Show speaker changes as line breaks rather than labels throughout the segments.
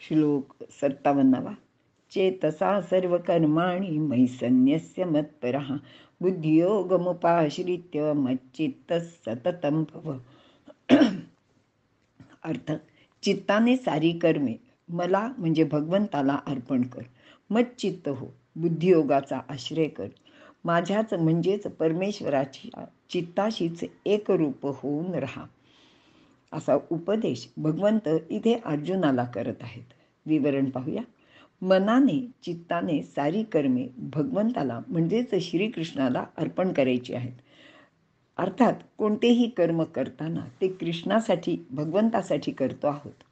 श्लोक 57. चेतसा सर्वकर्माणि मयि सन्न्यस्य मत्परः बुद्धियोगमुपाश्रित्य मच्चित्तः सततं भव. अर्थ, चित्ताने सारी कर्मे मला म्हणजे भगवंताला अर्पण कर. मच्चित्त हो, बुद्धियोगाचा आश्रय कर. माझ्याच म्हणजेच परमेश्वराची चित्ताशीच एकरूप होऊन राहा. असा उपदेश भगवंत इथे अर्जुनाला करत आहेत. विवरण पाहूया. मनाने चित्ताने सारी कर्मे भगवंताला म्हणजेच श्रीकृष्णाला अर्पण करायची आहेत. अर्थात कोणतेही कर्म करताना ते कृष्णासाठी भगवंतासाठी करतो आहोत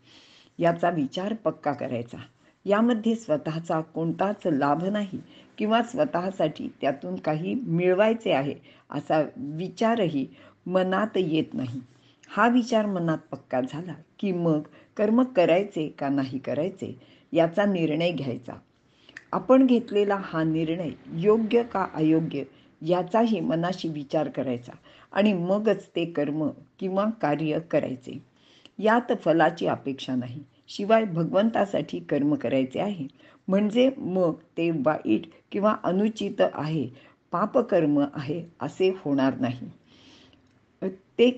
याचा विचार पक्का करायचा. यामध्ये स्वतःचा कोणताच लाभ नाही किंवा स्वतःसाठी त्यातून काही मिळवायचे आहे असा विचारही मनात येत नाही. हा विचार मनात पक्का झाला की मग कर्म करायचे का नाही करायचे याचा निर्णय घ्यायचा. आपण घेतलेला हा निर्णय योग्य का अयोग्य याचाही मनाशी विचार करायचा आणि मगच ते कर्म किंवा कार्य करायचे. यात फलाची अपेक्षा नाही, शिवाय भगवंतासाठी कर्म करायचे आहे म्हणजे मग ते वाईट किंवा अनुचित आहे, पापकर्म आहे असे होणार नाही. ते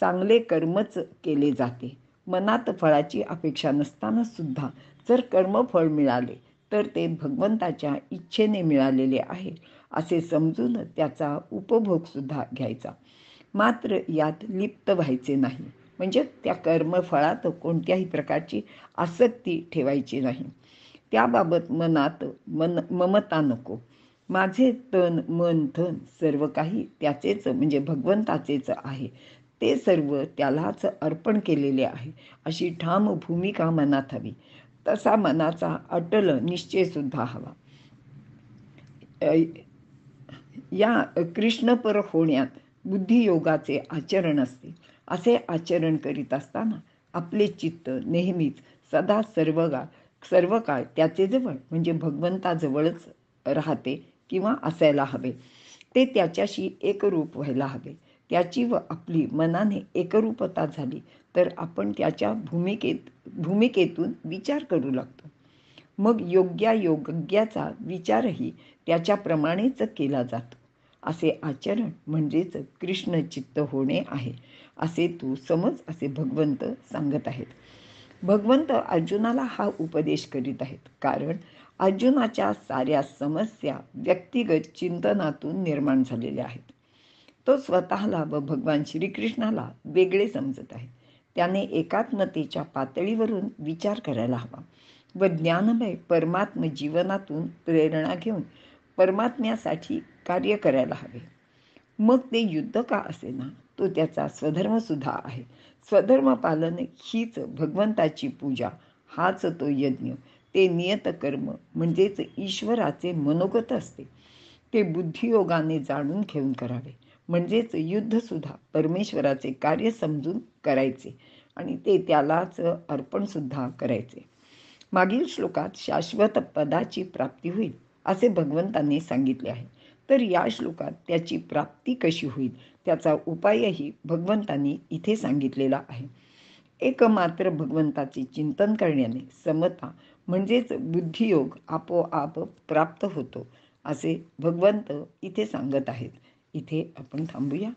चांगले कर्मच केले जाते. मनात फळाची अपेक्षा नसताना सुद्धा जर कर्मफळ मिळाले तर ते भगवंताच्या इच्छेने मिळालेले आहे असे समजून त्याचा उपभोग सुद्धा घ्यायचा. मात्र यात लिप्त व्हायचे नाही, म्हणजे त्या कर्मफळात कोणत्याही प्रकारची आसक्ती ठेवायची नाही. त्याबाबत मनात ममता नको. माझे तन मन धन सर्व काही त्याचेच म्हणजे भगवंताचेच आहे, ते सर्व त्यालाच अर्पण केलेले आहे अशी ठाम भूमिका मनात हवी. तसा मनाचा अटल निश्चय सुद्धा हवा. या कृष्णपर होण्यात बुद्धियोगाचे आचरण असते. असे आचरण करीत असताना आपले चित्त नेहमीच सदा सर्व काळ त्याचे जवळ म्हणजे भगवंताजवळच राहते किंवा असायला हवे. ते त्याच्याशी एकरूप व्हायला हवे. त्याची व आपली मनाने एकरूपता झाली तर आपण त्याच्या भूमिकेतून विचार करू लागतो. मग योग्याचा विचारही त्याच्याप्रमाणेच केला जातो. असे आचरण म्हणजेच कृष्ण चित्त होणे आहे असे तू समज असे भगवंत सांगत आहेत. भगवंत अर्जुनाला हा उपदेश करीत आहेत कारण अर्जुनाच्या साऱ्या समस्या व्यक्तिगत चिंतनातून निर्माण झालेल्या आहेत. तो स्वतःला व भगवान श्रीकृष्णाला वेगळे समजत आहे. त्याने एकात्मतेच्या पातळीवरून विचार करायला हवा व ज्ञानमय परमात्म जीवनातून प्रेरणा घेऊन परमात्म्यासाठी कार्य करायला हवे. मग ते युद्ध का असेना, तो त्याचा स्वधर्म सुद्धा आहे. स्वधर्म पालन हीच भगवंताची पूजा, हाच तो यज्ञ. ते नियत कर्म म्हणजेच ईश्वराचे मनोगत असते. ते बुद्धियोगाने जाणून घेऊन करावे, म्हणजेच युद्ध सुद्धा परमेश्वराचे कार्य समजून करायचे आणि ते त्यालाच अर्पण सुद्धा करायचे. मागील श्लोकात शाश्वत पदाची प्राप्ती होईल असे भगवंतांनी सांगितले आहे. तर या श्लोकात त्याची प्राप्ती कशी होईल त्याचा उपायही भगवंतांनी इथे सांगितलेला आहे. एकमात्र भगवंताचे चिंतन करण्याने समता म्हणजेच बुद्धियोग आपोआप प्राप्त होतो असे भगवंत इथे सांगत आहेत. इथे आपण थांबूया.